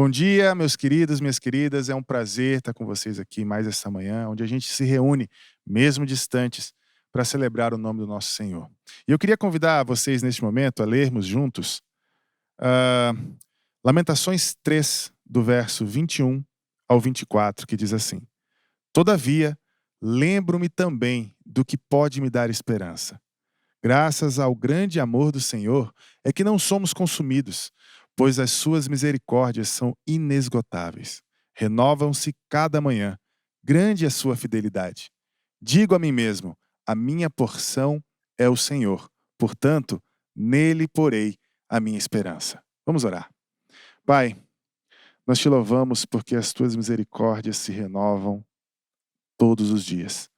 Bom dia, meus queridos, minhas queridas. É um prazer estar com vocês aqui mais esta manhã, onde a gente se reúne, mesmo distantes, para celebrar o nome do nosso Senhor. E eu queria convidar vocês neste momento a lermos juntos ah, Lamentações 3, do verso 21 ao 24, que diz assim: Todavia, lembro-me também do que pode me dar esperança. Graças ao grande amor do Senhor é que não somos consumidos, pois as suas misericórdias são inesgotáveis. Renovam-se cada manhã. Grande é a sua fidelidade. Digo a mim mesmo: a minha porção é o Senhor. Portanto, nele porei a minha esperança. Vamos orar. Pai, nós te louvamos porque as tuas misericórdias se renovam todos os dias.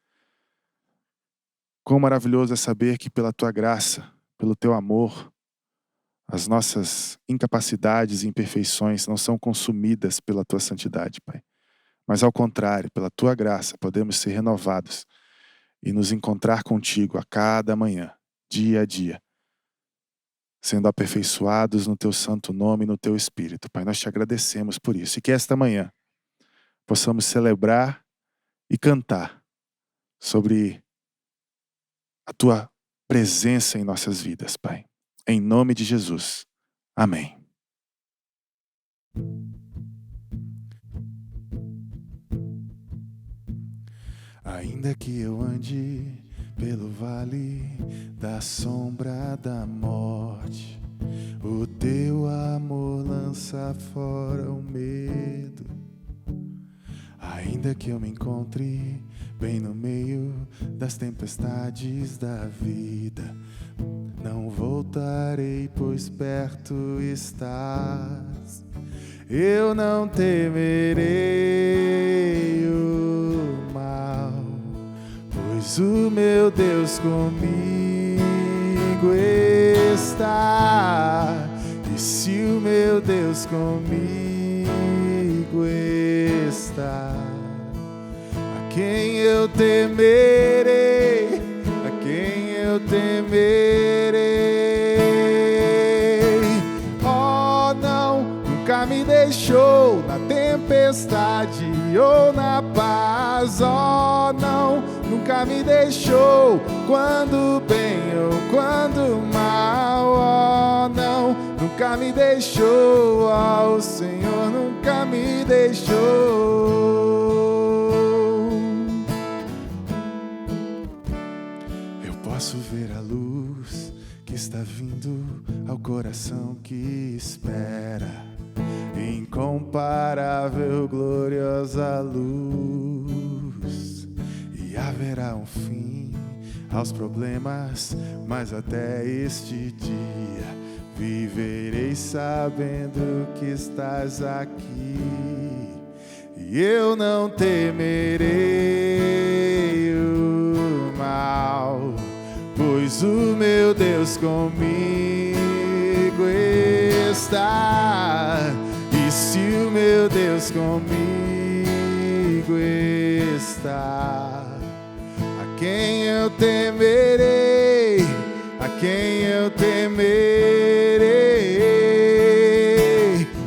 Quão maravilhoso é saber que pela tua graça, pelo teu amor, as nossas incapacidades e imperfeições não são consumidas pela tua santidade, Pai. Mas ao contrário, pela tua graça, podemos ser renovados e nos encontrar contigo a cada manhã, dia a dia, sendo aperfeiçoados no teu santo nome e no teu espírito. Pai, nós te agradecemos por isso. E que esta manhã possamos celebrar e cantar sobre a tua presença em nossas vidas, Pai. Em nome de Jesus. Amém. Ainda que eu ande pelo vale da sombra da morte, o teu amor lança fora o medo. Ainda que eu me encontre bem no meio das tempestades da vida, não voltarei, pois perto estás. Eu não temerei o mal, pois o meu Deus comigo está. E se o meu Deus comigo está, a quem eu temerei? A quem eu temerei? Oh, não, nunca me deixou na tempestade ou na paz. Oh, não, nunca me deixou quando bem ou quando mal. Oh, não, nunca me deixou. Oh, o Senhor nunca me deixou. Eu posso ver a luz que está vindo ao coração que espera. Incomparável, gloriosa luz. E haverá um fim aos problemas, mas até este dia viverei sabendo que estás aqui. E eu não temerei o mal, pois o meu Deus comigo está. E se o meu Deus comigo está, a quem eu temerei? A quem eu temerei?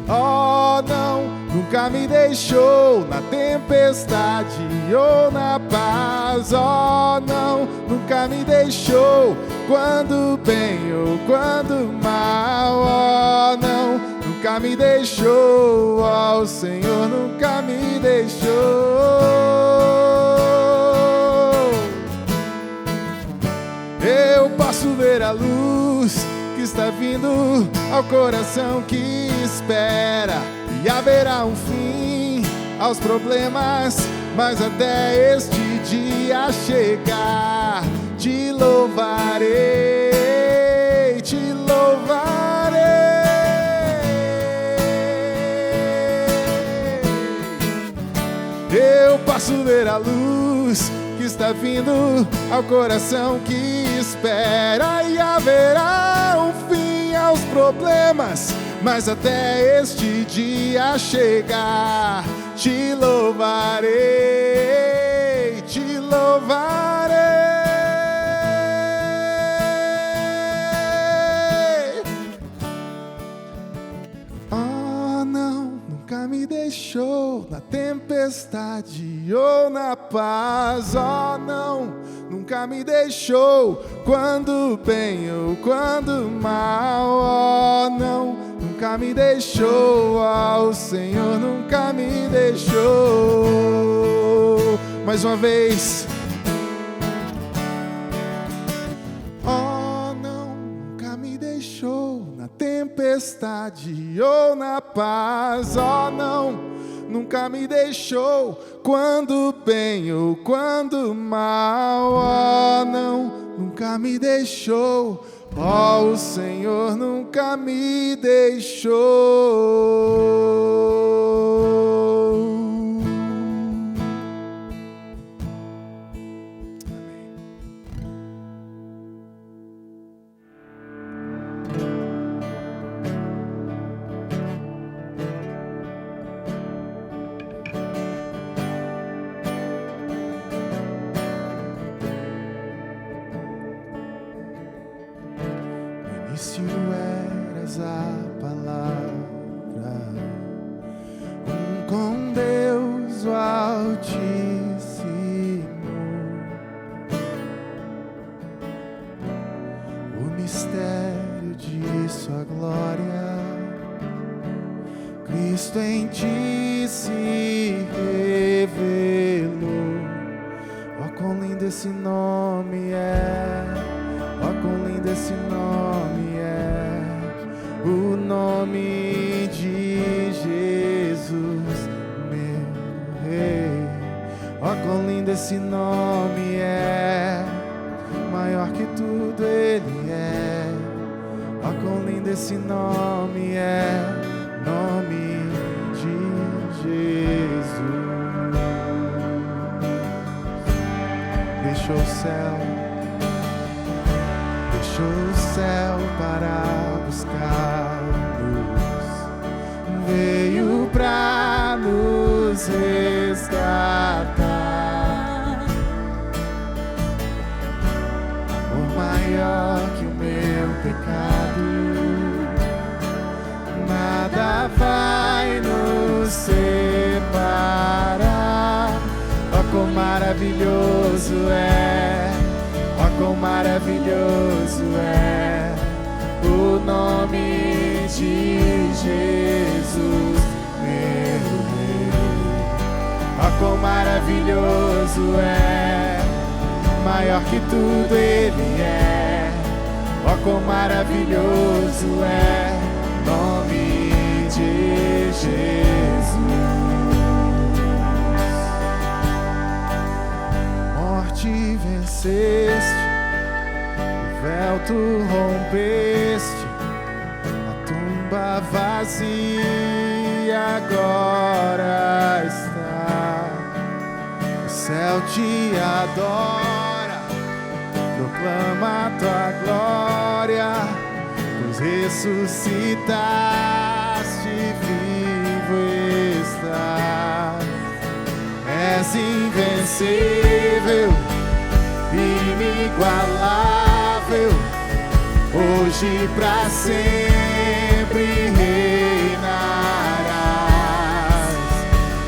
Oh, não, nunca me deixou na tempestade ou na paz. Oh, não, nunca me deixou quando bem ou quando mal. Oh, não, nunca me deixou. Oh, o Senhor nunca me deixou. Eu posso ver a luz que está vindo ao coração que espera. E haverá um fim aos problemas, mas até este dia chegar, te louvarei, te louvarei. Eu posso ver a luz que está vindo ao coração que espera. E haverá um fim aos problemas, mas até este dia chegar, te louvarei, te louvarei. Oh, não, nunca nunca me deixou na tempestade ou na paz. Oh, não, nunca me deixou quando bem ou quando mal. Oh, não, nunca me deixou. Oh, o Senhor nunca me deixou. Mais uma vez. Oh, não, nunca me deixou na tempestade ou na paz. Oh, não, nunca me deixou quando bem ou quando mal. Oh, não, nunca me deixou. Oh, o Senhor nunca me deixou. início eras a palavra, com Deus o Altíssimo, o mistério de sua glória, Cristo em ti se revelou. Ó, quão lindo esse nome é! Ó, quão lindo esse nome é, o nome de Jesus, meu Rei. Ó, quão lindo esse nome é, maior que tudo Ele é. Ó, quão lindo esse nome é, nome de Jesus. Deixou o céu para buscar-nos, veio pra nos resgatar. Amor maior que o meu pecado, nada vai nos separar. Ó, quão maravilhoso é, ó, quão maravilhoso é o nome de Jesus, meu Rei. Ó, quão maravilhoso é, maior que tudo Ele é. Ó, quão maravilhoso é o nome de Jesus. Morte venceste, véu tu rompeste, a tumba vazia agora está. O céu te adora, proclama tua glória, pois ressuscitaste, vivo estás. És invencível, inigualável, hoje pra sempre reinarás.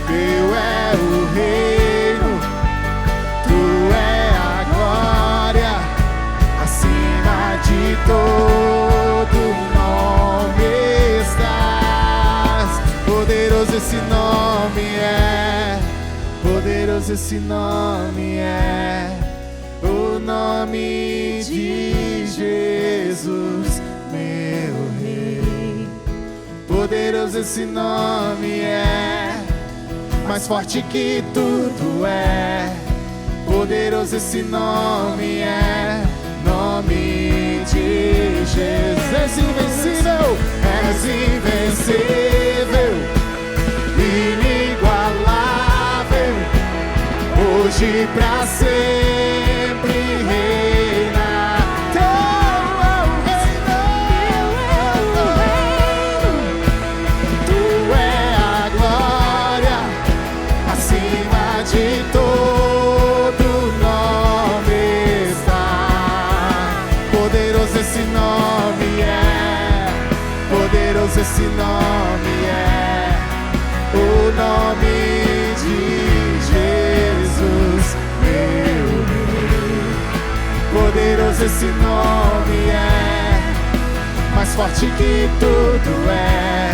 Teu é o reino, tu é a glória, acima de todo nome estás. Poderoso esse nome é, poderoso esse nome é, o nome de Jesus, meu Rei. Poderoso esse nome é, mais forte que tudo é. Poderoso esse nome é, nome de Jesus. És invencível, és invencível, inigualável, hoje pra sempre reina. Teu é o reino, tu é a glória, acima de todo nome está. Poderoso esse nome é, poderoso esse nome é, Poderoso esse nome é, mais forte que tudo é.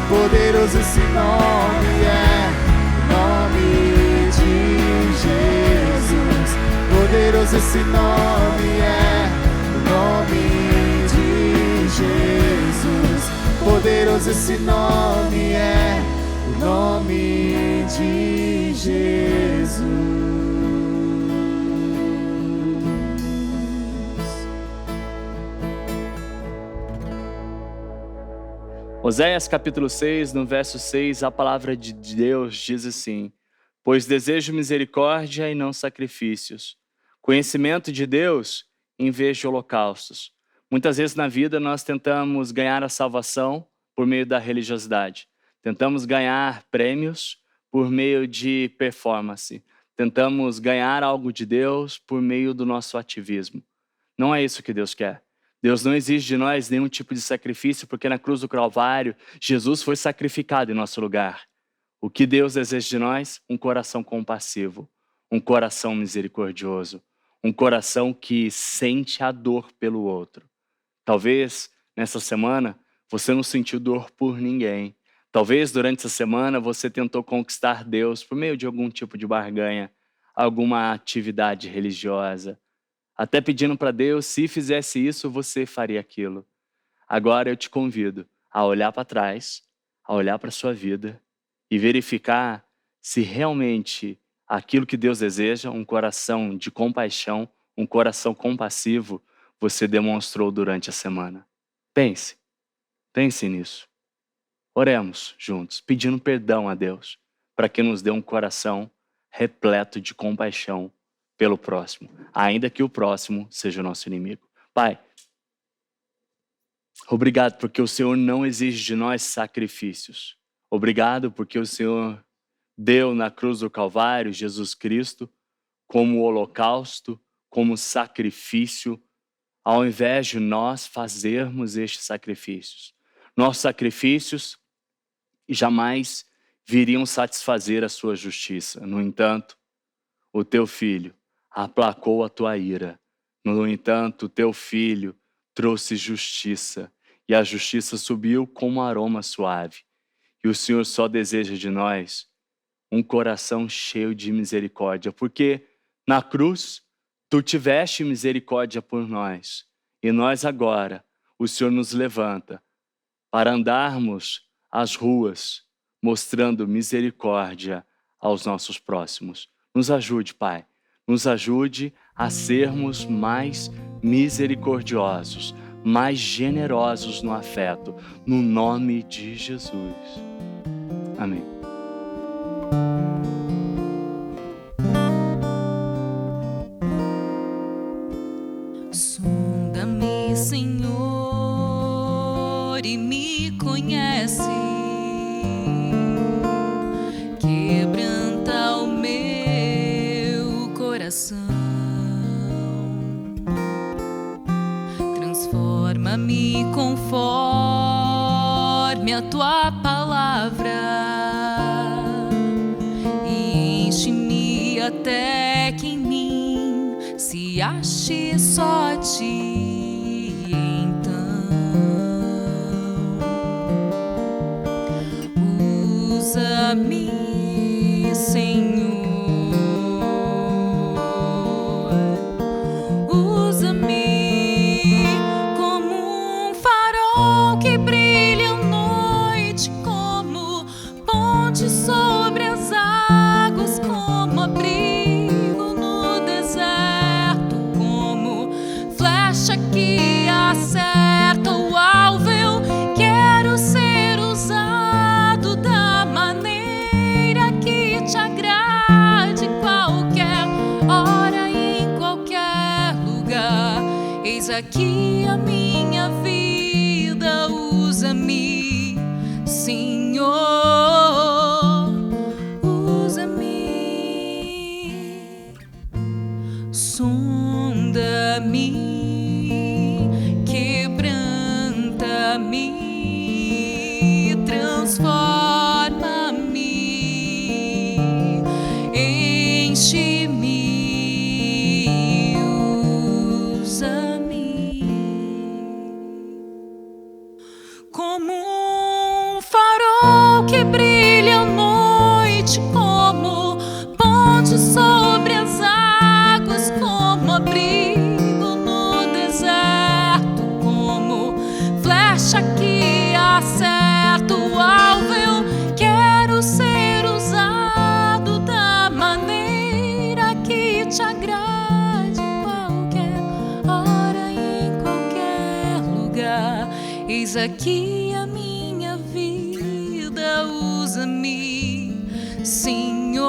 Poderoso esse nome é, o nome de Jesus. Poderoso esse nome é, o nome de Jesus. Poderoso esse nome é, o nome de Jesus. Oséias capítulo 6, no verso 6, a palavra de Deus diz assim: pois desejo misericórdia e não sacrifícios, conhecimento de Deus em vez de holocaustos. Muitas vezes na vida nós tentamos ganhar a salvação por meio da religiosidade. Tentamos ganhar prêmios por meio de performance. Tentamos ganhar algo de Deus por meio do nosso ativismo. Não é isso que Deus quer. Deus não exige de nós nenhum tipo de sacrifício, porque na cruz do Calvário, Jesus foi sacrificado em nosso lugar. O que Deus deseja de nós? Um coração compassivo, um coração misericordioso, um coração que sente a dor pelo outro. Talvez, nessa semana, você não sentiu dor por ninguém. Talvez, durante essa semana, você tentou conquistar Deus por meio de algum tipo de barganha, alguma atividade religiosa. Até pedindo para Deus, se fizesse isso, você faria aquilo. Agora eu te convido a olhar para trás, a olhar para a sua vida e verificar se realmente aquilo que Deus deseja, um coração de compaixão, um coração compassivo, você demonstrou durante a semana. Pense nisso. Oremos juntos, pedindo perdão a Deus, para que nos dê um coração repleto de compaixão pelo próximo, ainda que o próximo seja o nosso inimigo. Pai, obrigado porque o Senhor não exige de nós sacrifícios. Obrigado porque o Senhor deu na cruz do Calvário Jesus Cristo como holocausto, como sacrifício, ao invés de nós fazermos estes sacrifícios. Nossos sacrifícios jamais viriam satisfazer a sua justiça. No entanto, o teu filho aplacou a tua ira. No entanto, o teu filho trouxe justiça, e a justiça subiu como um aroma suave. E o Senhor só deseja de nós um coração cheio de misericórdia, porque na cruz tu tiveste misericórdia por nós, e nós agora, o Senhor nos levanta para andarmos as ruas mostrando misericórdia aos nossos próximos. Nos ajude, Pai. Nos ajude a sermos mais misericordiosos, mais generosos no afeto, no nome de Jesus. Amém. Sonda-me, Senhor, e me conhece. Quebranta o meu coração. Transforma-me conforme a tua palavra e enche-me até que em mim se ache só ti. Então usa-me, Senhor, usa-me como um farol que brilha à noite, como ponte sobre as águas, como abrigo no deserto, como flecha que acerta o alvo. Eu quero ser usado da maneira que te agrade, qualquer hora e em qualquer lugar. Eis aqui a minha vida, usa-me, Senhor, usa-me. Sonda-me, quebranta-me, transforma-me, enche-me, usa-me. Eis aqui a minha vida, usa-me, Senhor,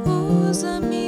usa-me.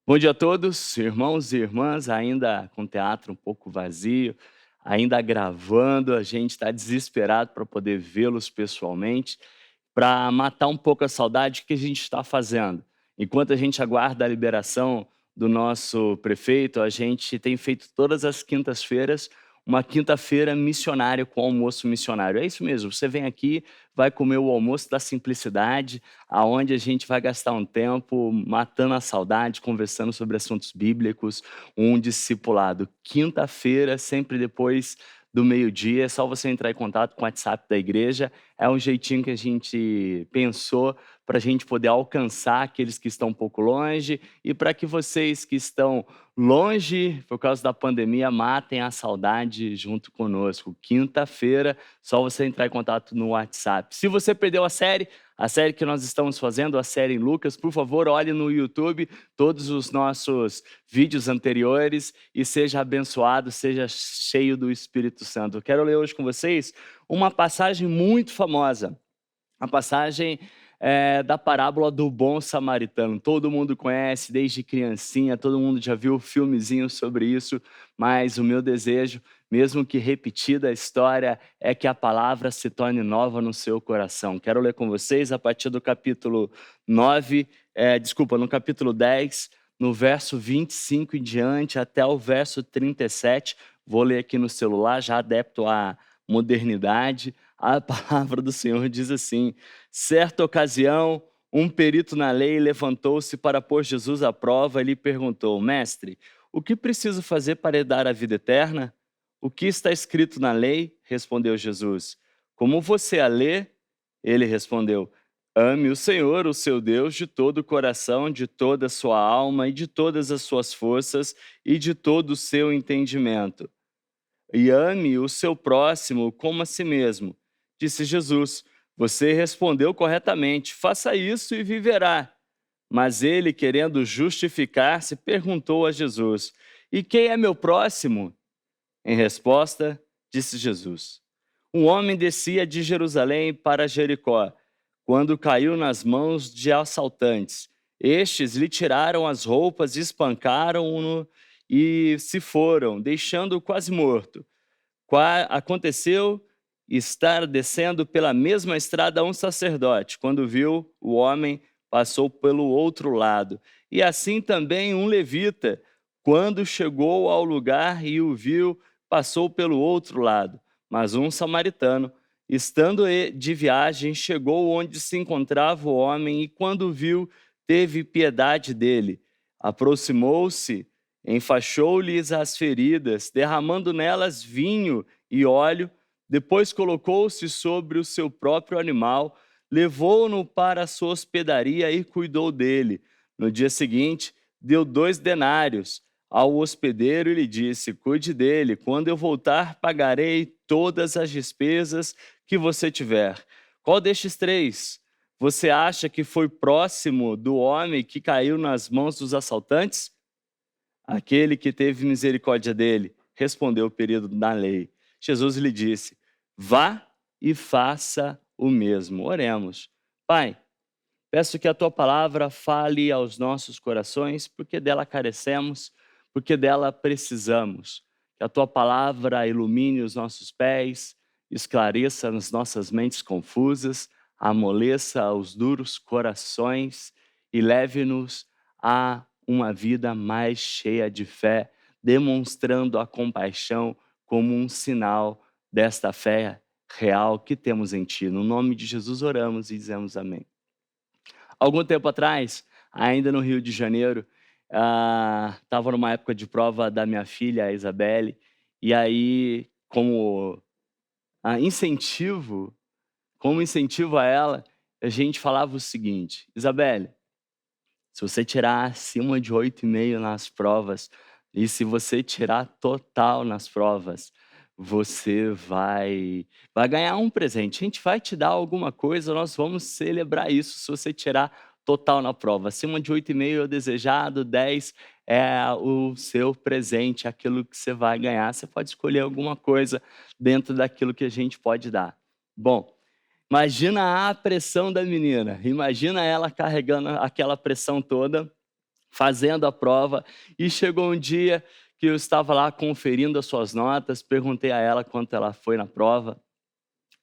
Bom dia a todos, irmãos e irmãs, ainda com o teatro um pouco vazio, ainda gravando, a gente está desesperado para poder vê-los pessoalmente, para matar um pouco a saudade que a gente está fazendo. Enquanto a gente aguarda a liberação do nosso prefeito, a gente tem feito todas as quintas-feiras uma quinta-feira missionária com almoço missionário. É isso mesmo, você vem aqui, vai comer o almoço da simplicidade, aonde a gente vai gastar um tempo matando a saudade, conversando sobre assuntos bíblicos, um discipulado. Quinta-feira, sempre depois do meio-dia, é só você entrar em contato com o WhatsApp da igreja. É um jeitinho que a gente pensou para a gente poder alcançar aqueles que estão um pouco longe e para que vocês que estão longe por causa da pandemia matem a saudade junto conosco. Quinta-feira, só você entrar em contato no WhatsApp. Se você perdeu a série que nós estamos fazendo, a série em Lucas, por favor, olhe no YouTube todos os nossos vídeos anteriores e seja abençoado, seja cheio do Espírito Santo. Eu quero ler hoje com vocês uma passagem muito famosa, a passagem da parábola do bom samaritano. Todo mundo conhece, desde criancinha, todo mundo já viu filmezinho sobre isso, mas o meu desejo, mesmo que repetida a história, é que a palavra se torne nova no seu coração. Quero ler com vocês a partir do capítulo 10, no verso 25 em diante, até o verso 37. Vou ler aqui no celular, já adepto à modernidade. A palavra do Senhor diz assim: certa ocasião, um perito na lei levantou-se para pôr Jesus à prova e lhe perguntou: mestre, o que preciso fazer para herdar a vida eterna? O que está escrito na lei? Respondeu Jesus. Como você a lê? Ele respondeu: ame o Senhor, o seu Deus, de todo o coração, de toda a sua alma e de todas as suas forças e de todo o seu entendimento. E ame o seu próximo como a si mesmo. Disse Jesus: você respondeu corretamente, faça isso e viverá. Mas ele, querendo justificar-se, perguntou a Jesus: e quem é meu próximo? Em resposta, disse Jesus: um homem descia de Jerusalém para Jericó, quando caiu nas mãos de assaltantes. Estes lhe tiraram as roupas, espancaram-no e se foram, deixando-o quase morto. Aconteceu estar descendo pela mesma estrada um sacerdote. Quando viu o homem, passou pelo outro lado. E assim também um levita, quando chegou ao lugar e o viu, passou pelo outro lado. Mas um samaritano, estando de viagem, chegou onde se encontrava o homem e, quando o viu, teve piedade dele. Aproximou-se, enfaixou-lhes as feridas, derramando nelas vinho e óleo. Depois colocou-se sobre o seu próprio animal, levou-no para a sua hospedaria e cuidou dele. No dia seguinte, deu 2 denários ao hospedeiro e lhe disse: cuide dele, quando eu voltar, pagarei todas as despesas que você tiver. Qual destes 3 você acha que foi próximo do homem que caiu nas mãos dos assaltantes? Aquele que teve misericórdia dele, respondeu o perito da lei. Jesus lhe disse: vá e faça o mesmo. Oremos. Pai, peço que a tua palavra fale aos nossos corações, porque dela carecemos, porque dela precisamos. Que a tua palavra ilumine os nossos pés, esclareça as nossas mentes confusas, amoleça os duros corações e leve-nos a uma vida mais cheia de fé, demonstrando a compaixão como um sinal desta fé real que temos em Ti. No nome de Jesus oramos e dizemos amém. Algum tempo atrás, ainda no Rio de Janeiro, estava numa época de prova da minha filha, a Isabelle, e aí, incentivo, como incentivo a ela, a gente falava o seguinte: Isabelle, se você tirar acima de 8,5 nas provas, e se você tirar total nas provas, você vai ganhar um presente. A gente vai te dar alguma coisa, nós vamos celebrar isso se você tirar total na prova. Acima de 8,5 é o desejado, 10 é o seu presente, aquilo que você vai ganhar. Você pode escolher alguma coisa dentro daquilo que a gente pode dar. Bom, imagina a pressão da menina, imagina ela carregando aquela pressão toda, fazendo a prova, e chegou um dia que eu estava lá conferindo as suas notas, perguntei a ela quanto ela foi na prova,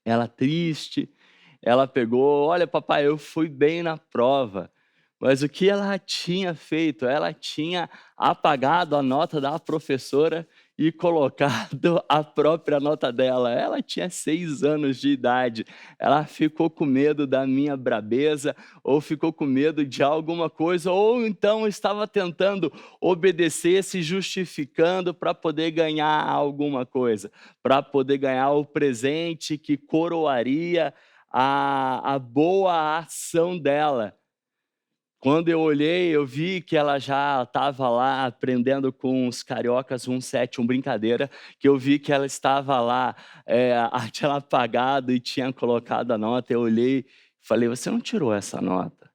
ela triste, ela pegou: olha papai, eu fui bem na prova. Mas o que ela tinha feito? Ela tinha apagado a nota da professora e colocado a própria nota dela. Ela tinha 6 anos de idade. Ela ficou com medo da minha brabeza, ou ficou com medo de alguma coisa, ou então estava tentando obedecer, se justificando para poder ganhar alguma coisa, para poder ganhar o presente que coroaria a boa ação dela. Quando eu olhei, eu vi que ela já estava lá aprendendo com os cariocas 171 brincadeira, que eu vi que ela estava lá, tinha apagado e tinha colocado a nota. Eu olhei e falei: você não tirou essa nota?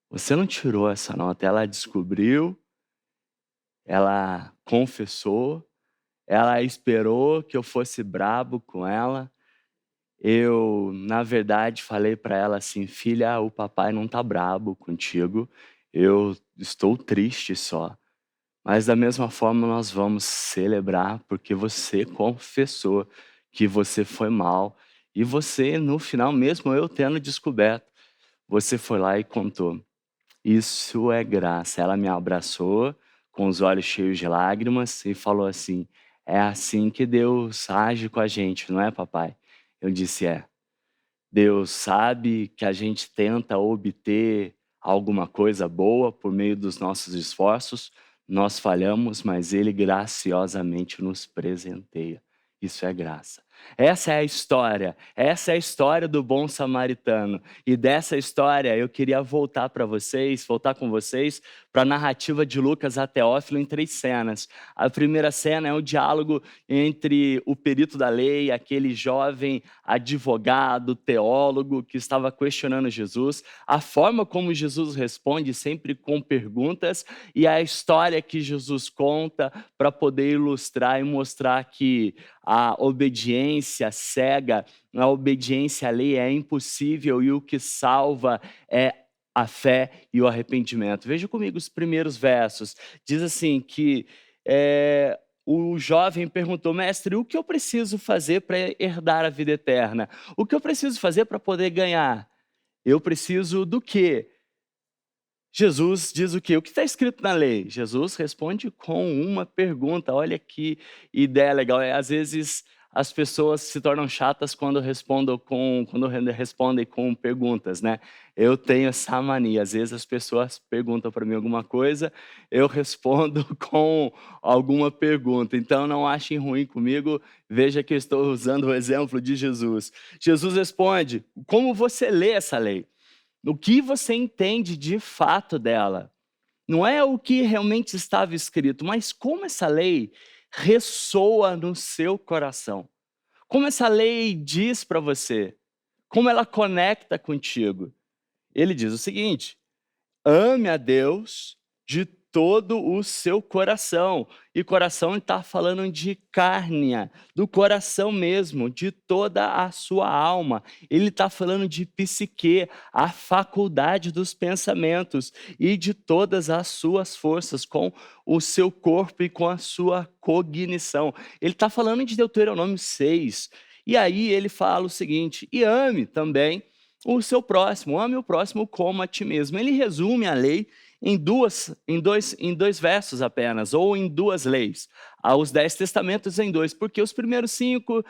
Você não tirou essa nota. Ela descobriu, ela confessou, ela esperou que eu fosse brabo com ela. Eu, na verdade, falei para ela assim: filha, o papai não tá brabo contigo, eu estou triste só. Mas da mesma forma nós vamos celebrar porque você confessou que você foi mal. E você, no final, mesmo eu tendo descoberto, você foi lá e contou. Isso é graça. Ela me abraçou com os olhos cheios de lágrimas e falou assim: é assim que Deus age com a gente, não é, papai? Eu disse: é. Deus sabe que a gente tenta obter alguma coisa boa por meio dos nossos esforços, nós falhamos, mas Ele graciosamente nos presenteia. Isso é graça. Essa é a história do bom samaritano. E dessa história eu queria voltar com vocês para a narrativa de Lucas a Teófilo em 3 cenas. A primeira cena é o diálogo entre o perito da lei, aquele jovem advogado, teólogo que estava questionando Jesus, a forma como Jesus responde, sempre com perguntas, e a história que Jesus conta para poder ilustrar e mostrar que a obediência cega, a obediência à lei é impossível e o que salva é a fé e o arrependimento. Veja comigo os primeiros versos. Diz assim que o jovem perguntou: mestre, o que eu preciso fazer para herdar a vida eterna? O que eu preciso fazer para poder ganhar? Eu preciso do quê? Jesus diz o quê? O que está escrito na lei? Jesus responde com uma pergunta. Olha que ideia legal. Às vezes as pessoas se tornam chatas quando respondem com perguntas, né? Eu tenho essa mania. Às vezes as pessoas perguntam para mim alguma coisa, eu respondo com alguma pergunta. Então não achem ruim comigo. Veja que eu estou usando o exemplo de Jesus. Jesus responde: como você lê essa lei? O que você entende de fato dela? Não é o que realmente estava escrito, mas como essa lei ressoa no seu coração. Como essa lei diz para você. Como ela conecta contigo. Ele diz o seguinte: ame a Deus de todo o seu coração. E coração está falando de carne, do coração mesmo, de toda a sua alma. Ele está falando de psique, a faculdade dos pensamentos e de todas as suas forças, com o seu corpo e com a sua cognição. Ele está falando de Deuteronômio 6. E aí ele fala o seguinte: e ame também o seu próximo, ame o próximo como a ti mesmo. Ele resume a lei em dois versos apenas, ou em duas leis. Os 10 testamentos em dois, porque os primeiros 5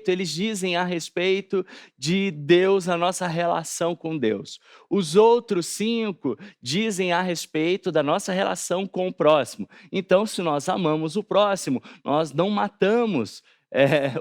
eles dizem a respeito de Deus, a nossa relação com Deus. Os outros 5 dizem a respeito da nossa relação com o próximo. Então, se nós amamos o próximo, nós não matamos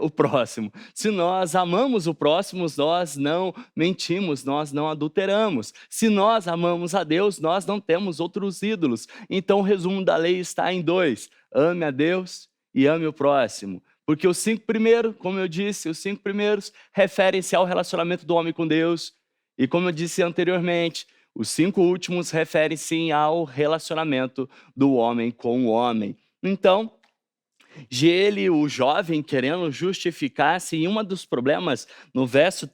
o próximo. Se nós amamos o próximo, nós não mentimos, nós não adulteramos. Se nós amamos a Deus, nós não temos outros ídolos. Então o resumo da lei está em 2: ame a Deus e ame o próximo. Porque os 5 primeiros, como eu disse, os 5 primeiros referem-se ao relacionamento do homem com Deus. E como eu disse anteriormente, os 5 últimos referem-se ao relacionamento do homem com o homem. Então, ele, o jovem, querendo justificar-se, e um dos problemas no verso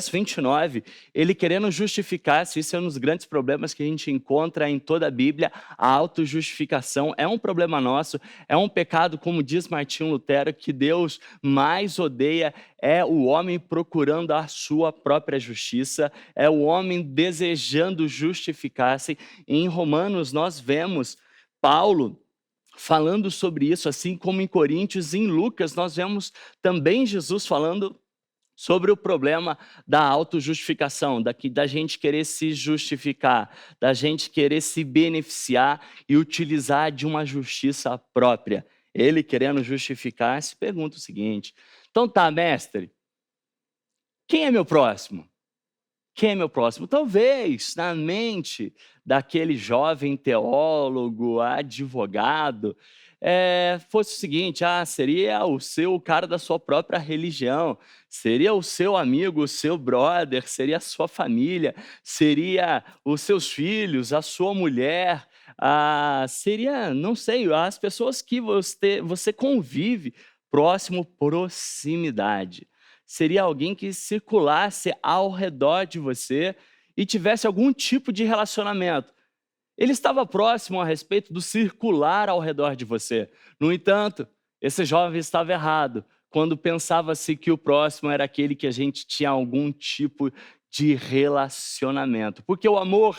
29, ele querendo justificar-se, isso é um dos grandes problemas que a gente encontra em toda a Bíblia, a autojustificação é um problema nosso, é um pecado, como diz Martinho Lutero, que Deus mais odeia, é o homem procurando a sua própria justiça, é o homem desejando justificar-se. Em Romanos nós vemos Paulo falando sobre isso, assim como em Coríntios e em Lucas, nós vemos também Jesus falando sobre o problema da autojustificação, da gente querer se justificar, da gente querer se beneficiar e utilizar de uma justiça própria. Ele, querendo justificar, se pergunta o seguinte: então tá, mestre, quem é meu próximo? Quem é meu próximo? Talvez na mente daquele jovem teólogo, advogado, fosse o seguinte: seria o cara da sua própria religião, seria o seu amigo, o seu brother, seria a sua família, seria os seus filhos, a sua mulher, seria, não sei, as pessoas que você convive próximo, proximidade. Seria alguém que circulasse ao redor de você e tivesse algum tipo de relacionamento. Ele estava próximo a respeito do circular ao redor de você. No entanto, esse jovem estava errado quando pensava-se que o próximo era aquele que a gente tinha algum tipo de relacionamento. Porque o amor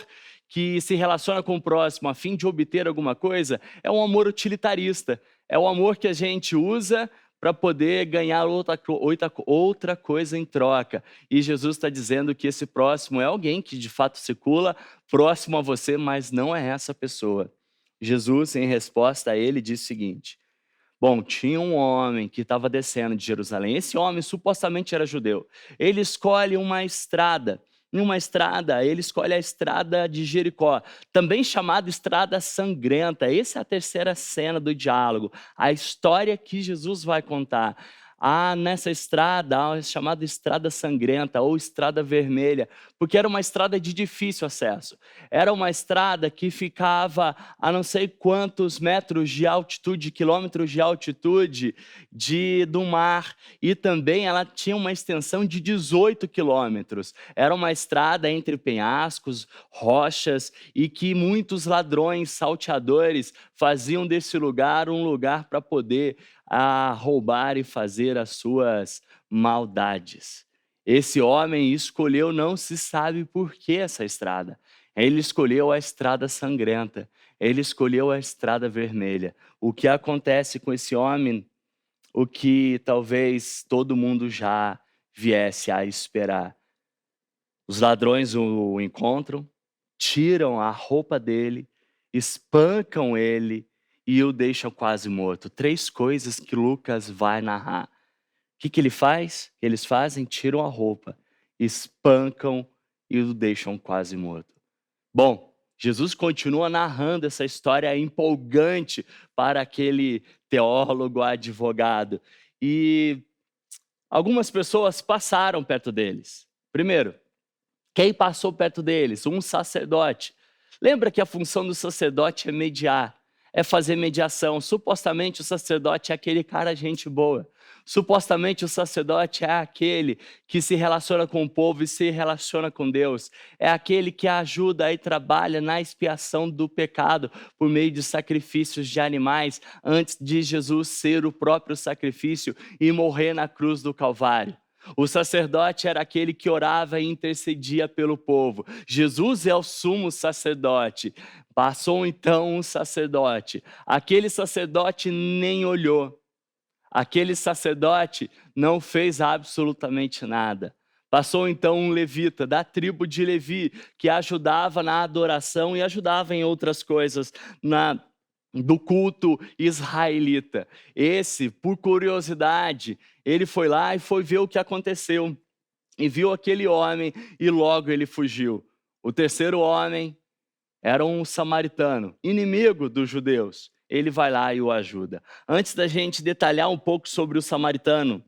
que se relaciona com o próximo a fim de obter alguma coisa é um amor utilitarista. É o amor que a gente usa para poder ganhar outra coisa em troca. E Jesus está dizendo que esse próximo é alguém que de fato circula próximo a você, mas não é essa pessoa. Jesus, em resposta a ele, disse o seguinte: bom, tinha um homem que estava descendo de Jerusalém. Esse homem supostamente era judeu. Ele escolhe uma estrada. Ele escolhe a estrada de Jericó, também chamada estrada sangrenta. Essa é a terceira cena do diálogo, a história que Jesus vai contar. Nessa estrada, chamada estrada sangrenta ou estrada vermelha, porque era uma estrada de difícil acesso. Era uma estrada que ficava a não sei quantos metros de altitude, quilômetros de altitude do mar, e também ela tinha uma extensão de 18 quilômetros. Era uma estrada entre penhascos, rochas, e que muitos ladrões, salteadores faziam desse lugar um lugar para poder roubar e fazer as suas maldades. Esse homem escolheu, não se sabe por que essa estrada. Ele escolheu a estrada sangrenta, ele escolheu a estrada vermelha. O que acontece com esse homem, o que talvez todo mundo já viesse a esperar. Os ladrões o encontram, tiram a roupa dele, espancam ele e o deixam quase morto. 3 coisas que Lucas vai narrar. O que ele faz? Eles fazem, tiram a roupa, espancam e o deixam quase morto. Bom, Jesus continua narrando essa história empolgante para aquele teólogo advogado. E algumas pessoas passaram perto deles. Primeiro, quem passou perto deles? Um sacerdote. Lembra que a função do sacerdote é mediar, é fazer mediação. Supostamente o sacerdote é aquele cara gente boa. Supostamente o sacerdote é aquele que se relaciona com o povo e se relaciona com Deus. É aquele que ajuda e trabalha na expiação do pecado por meio de sacrifícios de animais, antes de Jesus ser o próprio sacrifício e morrer na cruz do Calvário. O sacerdote era aquele que orava e intercedia pelo povo. Jesus é o sumo sacerdote. Passou então um sacerdote. Aquele sacerdote nem olhou. Aquele sacerdote não fez absolutamente nada. Passou então um levita da tribo de Levi, que ajudava na adoração e ajudava em outras coisas do culto israelita. Esse, por curiosidade, ele foi lá e foi ver o que aconteceu. E viu aquele homem e logo ele fugiu. O terceiro homem era um samaritano, inimigo dos judeus. Ele vai lá e o ajuda. Antes da gente detalhar um pouco sobre o samaritano,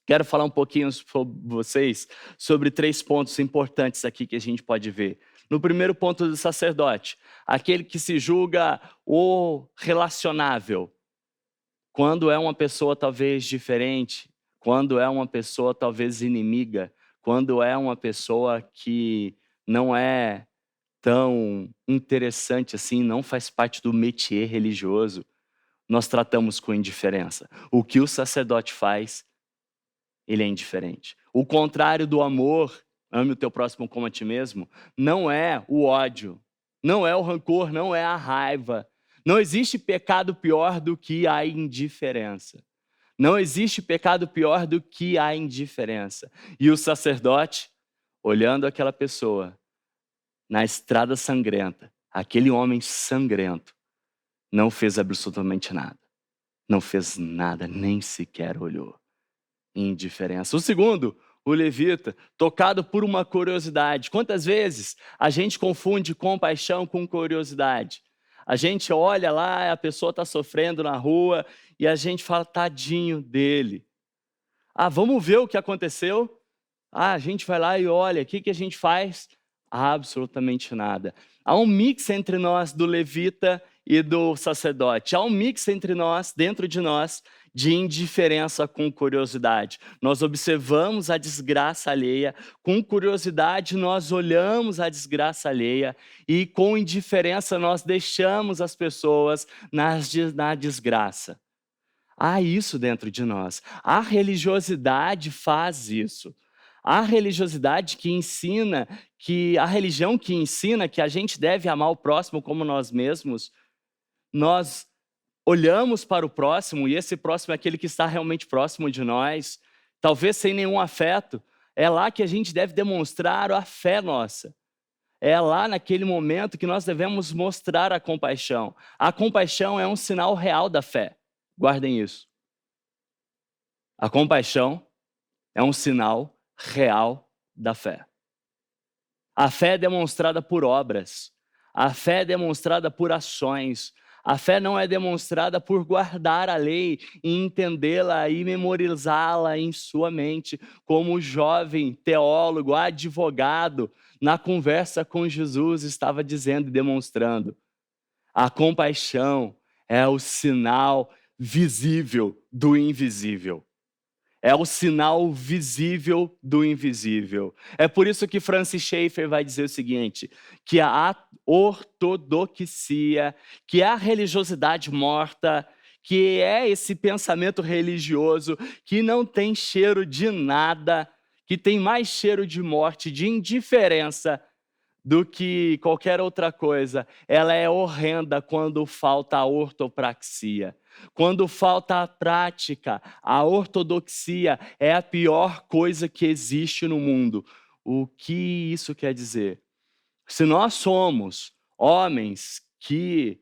quero falar um pouquinho sobre vocês, sobre 3 pontos importantes aqui que a gente pode ver. No primeiro ponto do sacerdote, aquele que se julga o relacionável. Quando é uma pessoa talvez diferente, quando é uma pessoa talvez inimiga, quando é uma pessoa que não é tão interessante assim, não faz parte do métier religioso, nós tratamos com indiferença. O que o sacerdote faz, ele é indiferente. O contrário do amor, ame o teu próximo como a ti mesmo, não é o ódio, não é o rancor, não é a raiva. Não existe pecado pior do que a indiferença. Não existe pecado pior do que a indiferença. E o sacerdote, olhando aquela pessoa na estrada sangrenta, aquele homem sangrento, não fez absolutamente nada. Não fez nada, nem sequer olhou. Indiferença. O segundo, o levita, tocado por uma curiosidade. Quantas vezes a gente confunde compaixão com curiosidade? A gente olha lá, a pessoa está sofrendo na rua e a gente fala, tadinho dele. Ah, vamos ver o que aconteceu? Ah, a gente vai lá e olha, o que a gente faz? Absolutamente nada. Há um mix entre nós do levita e do sacerdote. Há um mix entre nós, dentro de nós, de indiferença com curiosidade. Nós observamos a desgraça alheia, com curiosidade nós olhamos a desgraça alheia e com indiferença nós deixamos as pessoas na desgraça. Há isso dentro de nós. A religiosidade faz isso. A religiosidade que ensina, a religião que ensina que a gente deve amar o próximo como nós mesmos, nós olhamos para o próximo, e esse próximo é aquele que está realmente próximo de nós, talvez sem nenhum afeto. É lá que a gente deve demonstrar a fé nossa. É lá naquele momento que nós devemos mostrar a compaixão. A compaixão é um sinal real da fé. Guardem isso. A compaixão é um sinal real da fé. A fé é demonstrada por obras. A fé é demonstrada por ações. A fé não é demonstrada por guardar a lei e entendê-la e memorizá-la em sua mente, como o jovem teólogo, advogado, na conversa com Jesus estava dizendo e demonstrando. A compaixão é o sinal visível do invisível. É o sinal visível do invisível. É por isso que Francis Schaeffer vai dizer o seguinte, que a ortodoxia, que é a religiosidade morta, que é esse pensamento religioso que não tem cheiro de nada, que tem mais cheiro de morte, de indiferença, do que qualquer outra coisa. Ela é horrenda quando falta a ortopraxia. Quando falta a prática, a ortodoxia é a pior coisa que existe no mundo. O que isso quer dizer? Se nós somos homens que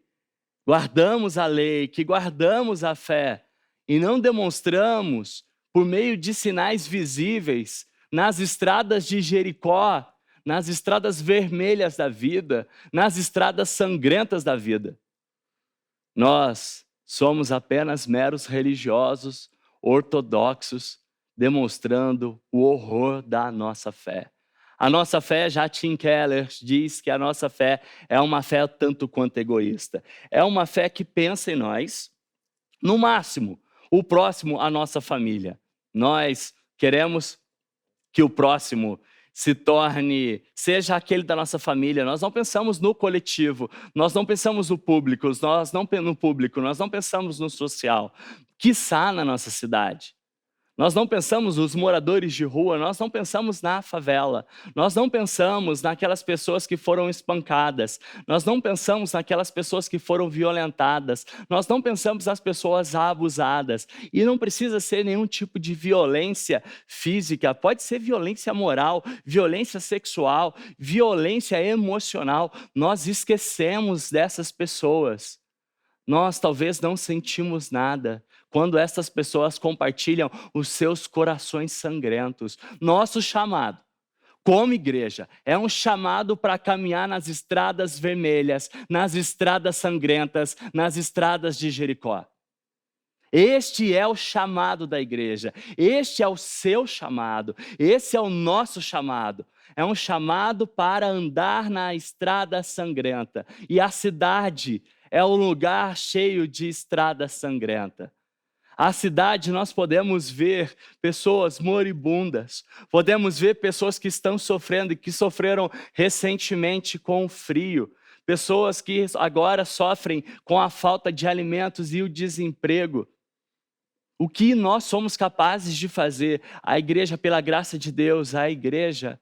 guardamos a lei, que guardamos a fé e não demonstramos por meio de sinais visíveis nas estradas de Jericó, nas estradas vermelhas da vida, nas estradas sangrentas da vida, nós somos apenas meros religiosos, ortodoxos, demonstrando o horror da nossa fé. A nossa fé, já Tim Keller diz que a nossa fé é uma fé tanto quanto egoísta. É uma fé que pensa em nós, no máximo, o próximo, a nossa família. Nós queremos que o próximo seja aquele da nossa família. Nós não pensamos no coletivo, nós não pensamos no público, nós não pensamos no social, quiçá na nossa cidade. Nós não pensamos nos moradores de rua, nós não pensamos na favela, nós não pensamos naquelas pessoas que foram espancadas, nós não pensamos naquelas pessoas que foram violentadas, nós não pensamos nas pessoas abusadas. E não precisa ser nenhum tipo de violência física, pode ser violência moral, violência sexual, violência emocional. Nós esquecemos dessas pessoas. Nós talvez não sentimos nada quando essas pessoas compartilham os seus corações sangrentos. Nosso chamado, como igreja, é um chamado para caminhar nas estradas vermelhas, nas estradas sangrentas, nas estradas de Jericó. Este é o chamado da igreja, este é o seu chamado, esse é o nosso chamado. É um chamado para andar na estrada sangrenta. E a cidade é um lugar cheio de estrada sangrenta. A cidade, nós podemos ver pessoas moribundas, podemos ver pessoas que estão sofrendo e que sofreram recentemente com o frio, pessoas que agora sofrem com a falta de alimentos e o desemprego. O que nós somos capazes de fazer? A igreja, pela graça de Deus, a igreja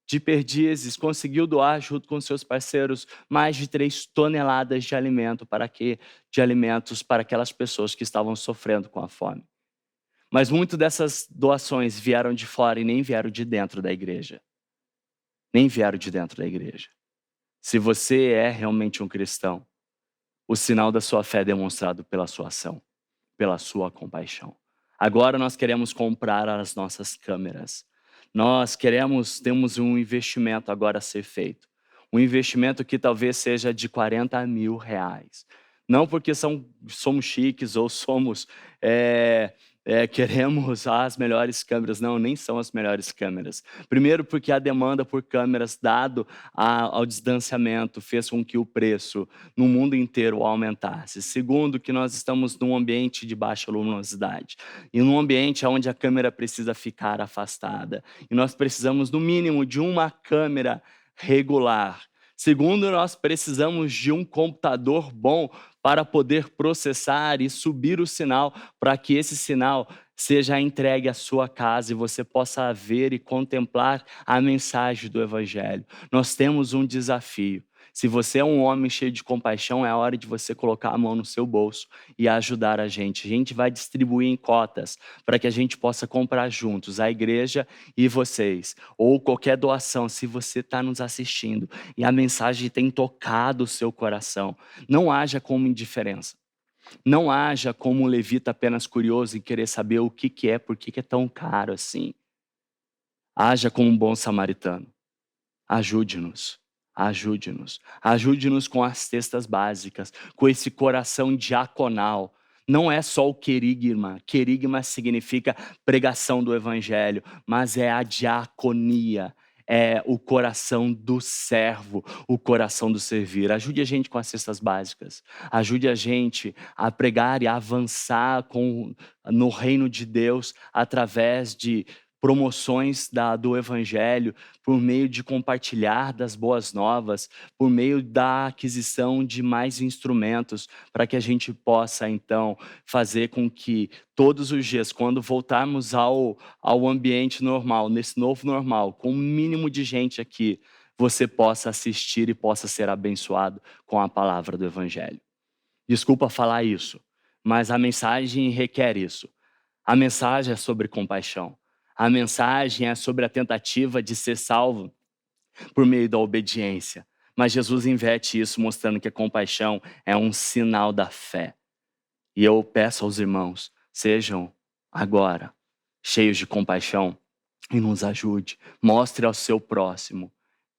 de Perdizes conseguiu doar, junto com seus parceiros, mais de 3 toneladas de alimento de alimentos para aquelas pessoas que estavam sofrendo com a fome. Mas muitas dessas doações vieram de fora e nem vieram de dentro da igreja. Nem vieram de dentro da igreja. Se você é realmente um cristão, o sinal da sua fé é demonstrado pela sua ação, pela sua compaixão. Agora nós queremos comprar as nossas câmeras. Temos um investimento agora a ser feito. Um investimento que talvez seja de R$40 mil. Não porque somos chiques ou queremos as melhores câmeras. Não, nem são as melhores câmeras. Primeiro porque a demanda por câmeras, dado ao distanciamento, fez com que o preço no mundo inteiro aumentasse. Segundo, que nós estamos num ambiente de baixa luminosidade. E num ambiente onde a câmera precisa ficar afastada. E nós precisamos, no mínimo, de uma câmera regular. Segundo, nós precisamos de um computador bom para poder processar e subir o sinal, para que esse sinal seja entregue à sua casa e você possa ver e contemplar a mensagem do Evangelho. Nós temos um desafio. Se você é um homem cheio de compaixão, é a hora de você colocar a mão no seu bolso e ajudar a gente. A gente vai distribuir em cotas para que a gente possa comprar juntos, a igreja e vocês. Ou qualquer doação, se você está nos assistindo e a mensagem tem tocado o seu coração, não haja como indiferença. Não haja como um levita apenas curioso e querer saber o que é, por que é tão caro assim. Haja como um bom samaritano. Ajude-nos. Ajude-nos. Ajude-nos com as cestas básicas, com esse coração diaconal. Não é só o querigma. Querigma significa pregação do evangelho, mas é a diaconia. É o coração do servo, o coração do servir. Ajude a gente com as cestas básicas. Ajude a gente a pregar e a avançar no reino de Deus através de promoções do evangelho, por meio de compartilhar das boas novas, por meio da aquisição de mais instrumentos, para que a gente possa, então, fazer com que todos os dias, quando voltarmos ao ambiente normal, nesse novo normal, com o mínimo de gente aqui, você possa assistir e possa ser abençoado com a palavra do evangelho. Desculpa falar isso, mas a mensagem requer isso. A mensagem é sobre compaixão. A mensagem é sobre a tentativa de ser salvo por meio da obediência. Mas Jesus inverte isso, mostrando que a compaixão é um sinal da fé. E eu peço aos irmãos, sejam agora cheios de compaixão e nos ajude. Mostre ao seu próximo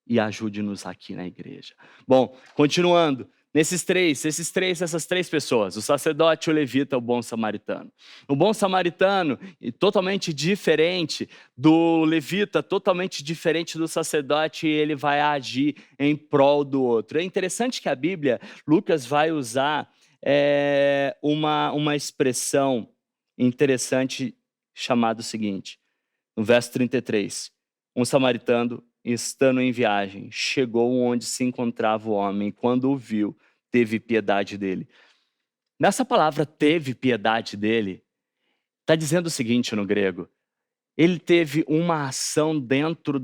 e ajude-nos aqui na igreja. Bom, continuando. Essas três pessoas, o sacerdote, o levita, o bom samaritano. O bom samaritano, totalmente diferente do levita, totalmente diferente do sacerdote, ele vai agir em prol do outro. É interessante que a Bíblia, Lucas vai usar uma expressão interessante chamada o seguinte, no verso 33, um samaritano, estando em viagem, chegou onde se encontrava o homem, quando o viu, teve piedade dele. Nessa palavra, teve piedade dele, Está dizendo o seguinte no grego: ele teve uma ação dentro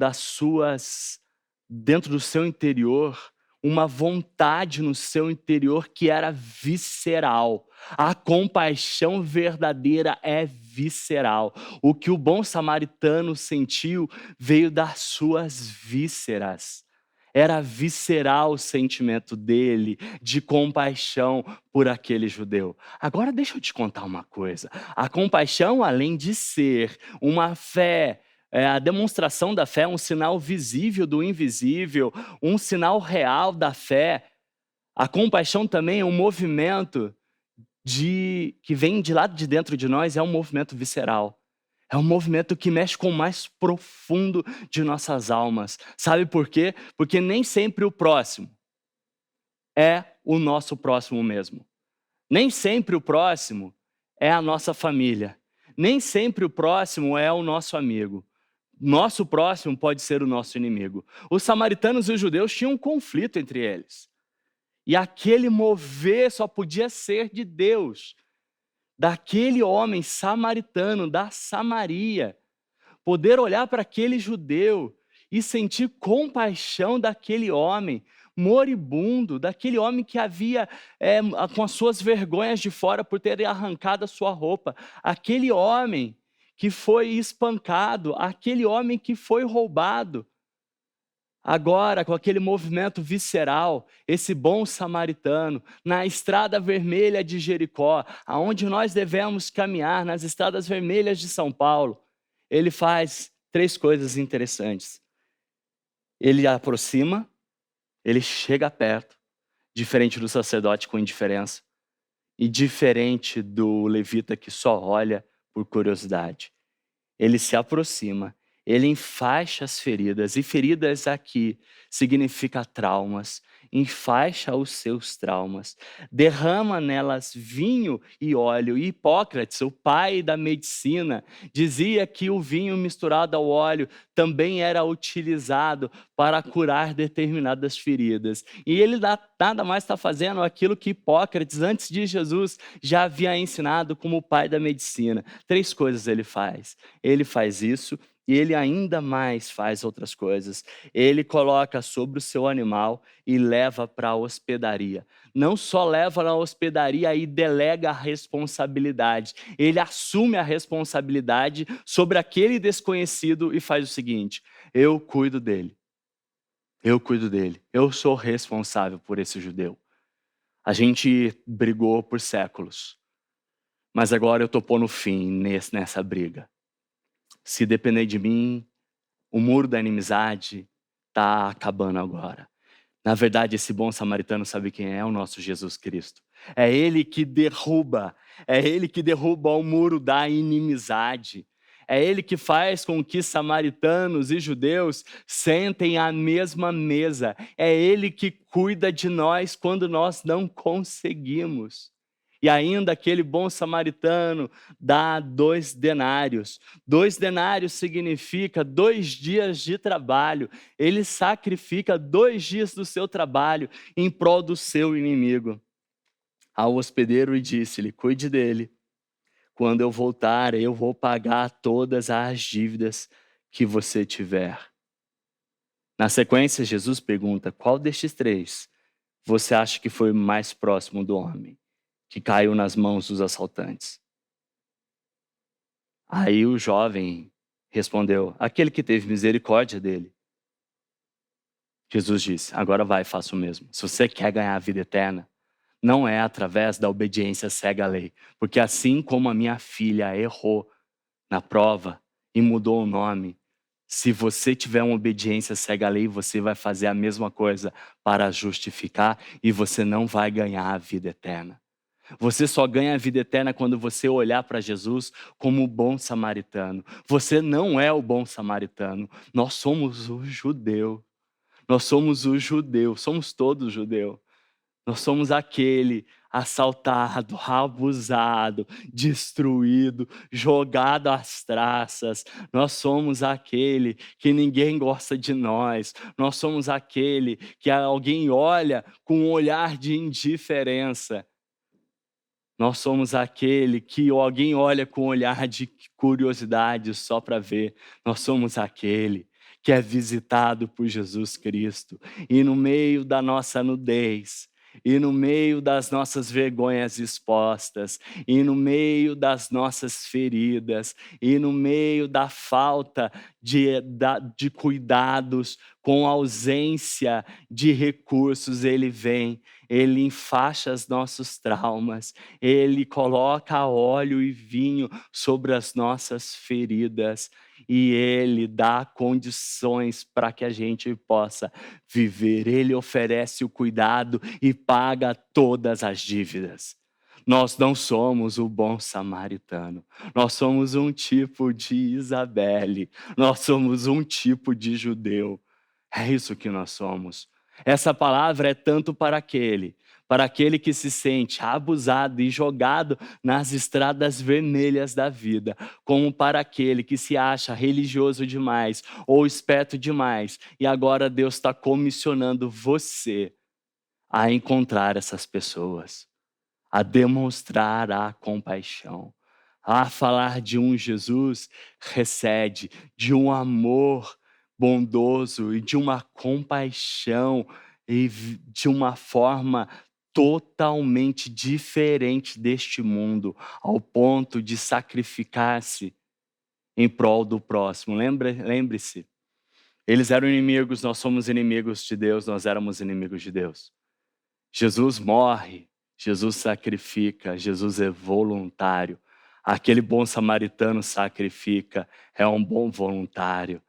do seu interior, uma vontade no seu interior que era visceral. A compaixão verdadeira é visceral. O que o bom samaritano sentiu veio das suas vísceras. Era visceral o sentimento dele de compaixão por aquele judeu. Agora deixa eu te contar uma coisa. A compaixão, além de ser uma fé, a demonstração da fé, um sinal visível do invisível, um sinal real da fé, a compaixão também é um movimento que vem de lá de dentro de nós, é um movimento visceral. É um movimento que mexe com o mais profundo de nossas almas. Sabe por quê? Porque nem sempre o próximo é o nosso próximo mesmo. Nem sempre o próximo é a nossa família. Nem sempre o próximo é o nosso amigo. Nosso próximo pode ser o nosso inimigo. Os samaritanos e os judeus tinham um conflito entre eles. E aquele mover só podia ser de Deus. Daquele homem samaritano, da Samaria, poder olhar para aquele judeu e sentir compaixão daquele homem moribundo, daquele homem que havia com as suas vergonhas de fora por ter arrancado a sua roupa, aquele homem que foi espancado, aquele homem que foi roubado. Agora, com aquele movimento visceral, esse bom samaritano, na estrada vermelha de Jericó, aonde nós devemos caminhar, nas estradas vermelhas de São Paulo, ele faz 3 coisas interessantes. Ele aproxima, ele chega perto, diferente do sacerdote com indiferença, e diferente do levita que só olha por curiosidade. Ele se aproxima, ele enfaixa as feridas, e feridas aqui significa traumas, enfaixa os seus traumas, derrama nelas vinho e óleo. E Hipócrates, o pai da medicina, dizia que o vinho misturado ao óleo também era utilizado para curar determinadas feridas. E ele nada mais está fazendo aquilo que Hipócrates, antes de Jesus, já havia ensinado como o pai da medicina. 3 coisas ele faz. Ele faz isso, e ele ainda mais faz outras coisas. Ele coloca sobre o seu animal e leva para a hospedaria. Não só leva na hospedaria e delega a responsabilidade. Ele assume a responsabilidade sobre aquele desconhecido e faz o seguinte: eu cuido dele. Eu cuido dele. Eu sou responsável por esse judeu. A gente brigou por séculos, mas agora eu estou pondo fim nessa briga. Se depender de mim, o muro da inimizade está acabando agora. Na verdade, esse bom samaritano sabe quem é? O nosso Jesus Cristo. É ele que derruba o muro da inimizade. É ele que faz com que samaritanos e judeus sentem à mesma mesa. É ele que cuida de nós quando nós não conseguimos. E ainda aquele bom samaritano dá 2 denários. 2 denários significa 2 dias de trabalho. Ele sacrifica 2 dias do seu trabalho em prol do seu inimigo. Ao hospedeiro e disse-lhe: cuide dele. Quando eu voltar, eu vou pagar todas as dívidas que você tiver. Na sequência, Jesus pergunta: qual destes 3 você acha que foi mais próximo do homem que caiu nas mãos dos assaltantes? Aí o jovem respondeu: aquele que teve misericórdia dele. Jesus disse: agora vai, faça o mesmo. Se você quer ganhar a vida eterna, não é através da obediência cega à lei, porque assim como a minha filha errou na prova e mudou o nome, se você tiver uma obediência cega à lei, você vai fazer a mesma coisa para justificar e você não vai ganhar a vida eterna. Você só ganha a vida eterna quando você olhar para Jesus como o bom samaritano. Você não é o bom samaritano. Nós somos o judeu. Nós somos o judeu. Somos todos judeu. Nós somos aquele assaltado, abusado, destruído, jogado às traças. Nós somos aquele que ninguém gosta de nós. Nós somos aquele que alguém olha com um olhar de indiferença. Nós somos aquele que alguém olha com um olhar de curiosidade só para ver. Nós somos aquele que é visitado por Jesus Cristo. E no meio da nossa nudez, e no meio das nossas vergonhas expostas, e no meio das nossas feridas, e no meio da falta de cuidados, com ausência de recursos, Ele vem, Ele enfaixa os nossos traumas, Ele coloca óleo e vinho sobre as nossas feridas, e Ele dá condições para que a gente possa viver. Ele oferece o cuidado e paga todas as dívidas. Nós não somos o bom samaritano. Nós somos um tipo de Isabelle. Nós somos um tipo de judeu. É isso que nós somos. Essa palavra é tanto para aquele que se sente abusado e jogado nas estradas vermelhas da vida, como para aquele que se acha religioso demais ou esperto demais, e agora Deus está comissionando você a encontrar essas pessoas, a demonstrar a compaixão, a falar de um Jesus recede, de um amor bondoso e de uma compaixão e de uma forma totalmente diferente deste mundo, ao ponto de sacrificar-se em prol do próximo. Lembre-se, eles eram inimigos, nós somos inimigos de Deus, nós éramos inimigos de Deus. Jesus morre, Jesus sacrifica, Jesus é voluntário. Aquele bom samaritano sacrifica, é um bom voluntário.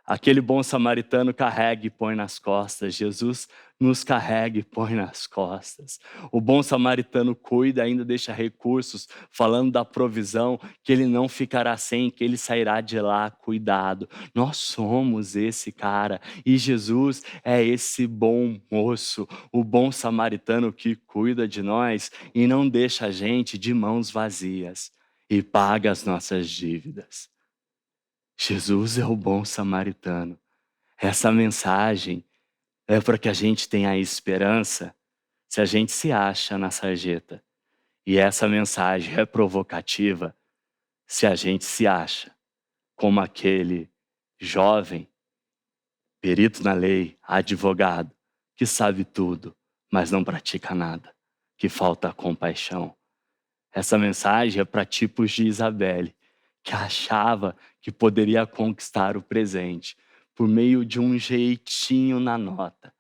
Aquele bom samaritano carrega e põe nas costas. Jesus nos carrega e põe nas costas. O bom samaritano cuida, ainda deixa recursos, falando da provisão, que ele não ficará sem, que ele sairá de lá cuidado. Nós somos esse cara. E Jesus é esse bom moço, o bom samaritano que cuida de nós e não deixa a gente de mãos vazias e paga as nossas dívidas. Jesus é o bom samaritano. Essa mensagem é para que a gente tenha esperança se a gente se acha na sarjeta. E essa mensagem é provocativa se a gente se acha como aquele jovem, perito na lei, advogado, que sabe tudo, mas não pratica nada, que falta compaixão. Essa mensagem é para tipos de Isabelle, que achava que poderia conquistar o presente por meio de um jeitinho na nota.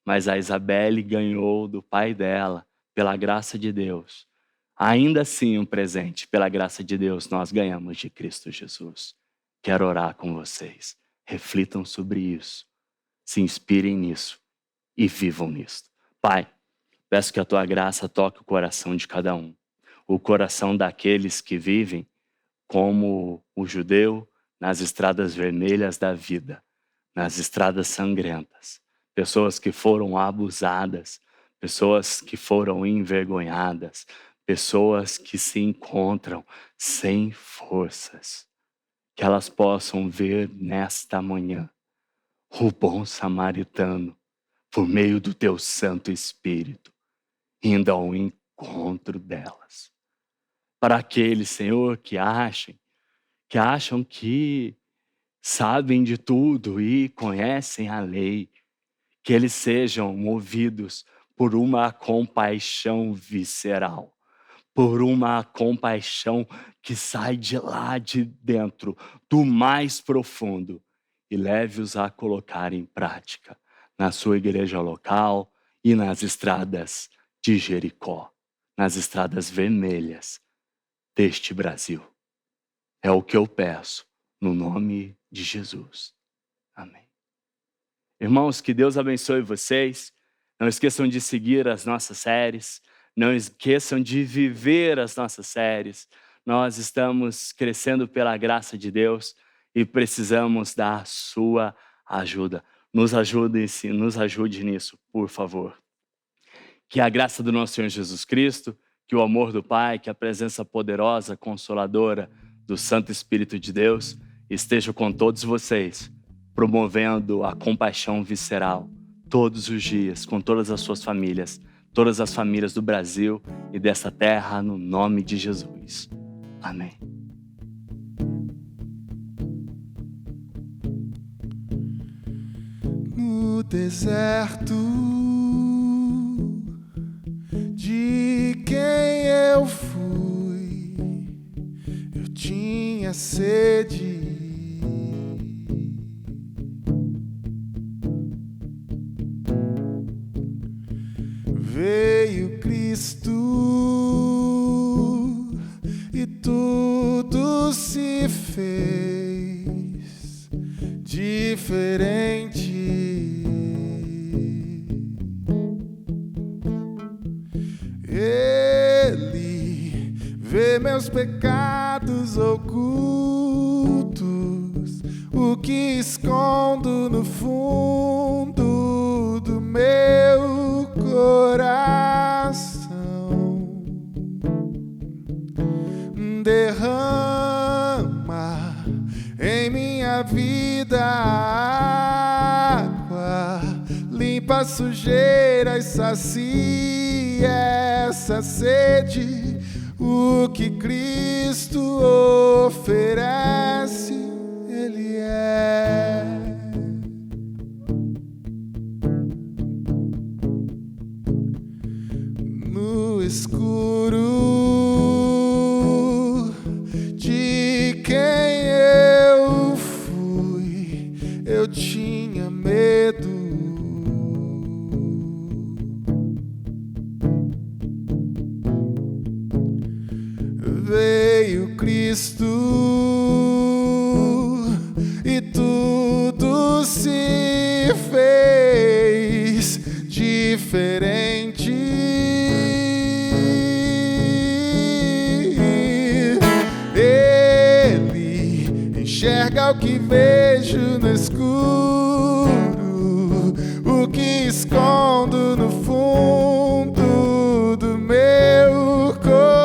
Mas a Isabelle ganhou do pai dela, pela graça de Deus. Ainda assim, um presente, pela graça de Deus, nós ganhamos de Cristo Jesus. Quero orar com vocês. Reflitam sobre isso. Se inspirem nisso e vivam nisso. Pai, peço que a tua graça toque o coração de cada um. O coração daqueles que vivem como o judeu nas estradas vermelhas da vida, nas estradas sangrentas. Pessoas que foram abusadas, pessoas que foram envergonhadas, pessoas que se encontram sem forças. Que elas possam ver nesta manhã o bom samaritano, por meio do teu Santo Espírito, indo ao encontro delas. Para aqueles, Senhor, que acham que sabem de tudo e conhecem a lei, que eles sejam movidos por uma compaixão visceral, por uma compaixão que sai de lá de dentro, do mais profundo, e leve-os a colocar em prática na sua igreja local e nas estradas de Jericó, nas estradas vermelhas deste Brasil. É o que eu peço, no nome de Jesus. Amém. Irmãos, que Deus abençoe vocês. Não esqueçam de seguir as nossas séries. Não esqueçam de viver as nossas séries. Nós estamos crescendo pela graça de Deus e precisamos da sua ajuda. Nos ajude nisso, por favor. Que a graça do nosso Senhor Jesus Cristo, que o amor do Pai, que a presença poderosa, consoladora do Santo Espírito de Deus esteja com todos vocês, promovendo a compaixão visceral todos os dias, com todas as suas famílias, todas as famílias do Brasil e dessa terra, no nome de Jesus. Amém. No deserto de quem eu fui, eu tinha sede. Veio Cristo e tudo se fez diferente. Ele vê meus pecados ocultos, o que escondo no fundo do meu coração. Derrama em minha vida água, limpa a sujeira e sacia essa sede. O que Cristo oferece, Ele é. No escuro de quem eu fui, eu tinha medo. Veio Cristo e tudo se fez diferente. Ele enxerga o que vejo no escuro, o que escondo no fundo do meu coração,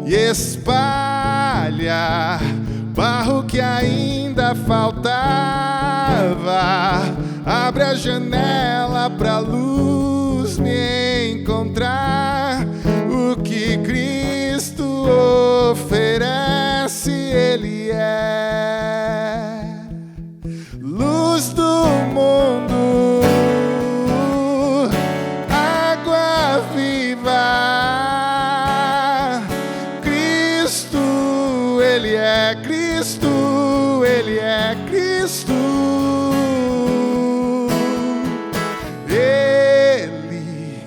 e espalha barro que ainda faltava. Abre a janela pra luz me encontrar. O que Cristo oferece, Ele é. Luz do mundo, água viva. Cristo, Ele é Cristo, Ele é Cristo. Ele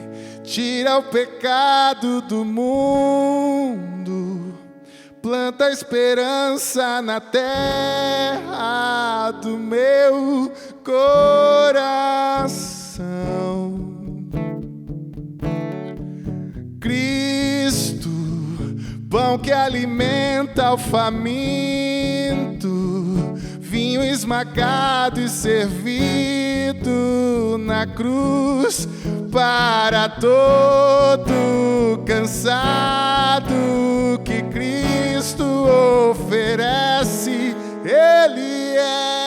tira o pecado do mundo, planta a esperança na terra do meu coração. Cristo, pão que alimenta o faminto, vinho esmagado e servido na cruz para todo cansado. Que Cristo oferece, Ele é.